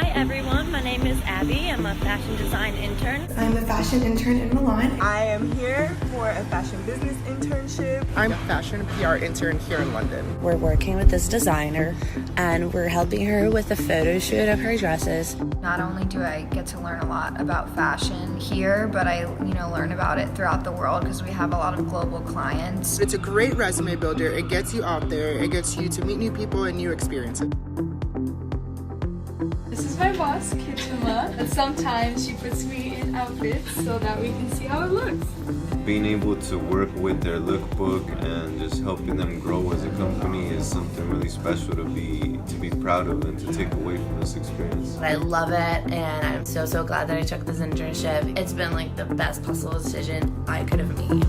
Hi everyone, my name is Abby. I'm a fashion design intern. I'm a fashion intern in Milan. I am here for a fashion business internship. I'm a fashion PR intern here in London. We're working with this designer and we're helping her with the photo shoot of her dresses. Not only do I get to learn a lot about fashion here, but I learn about it throughout the world because we have a lot of global clients. It's a great resume builder. It gets you out there. It gets you to meet new people and new experiences. This is my boss, 𝗟𝗘𝗧'𝗦, and sometimes she puts me in outfits so that we can see how it looks. Being able to work with their lookbook and just helping them grow as a company is something really special to be proud of and to take away from this experience. I love it, and I'm so glad that I took this internship. It's been like the best possible decision I could have made.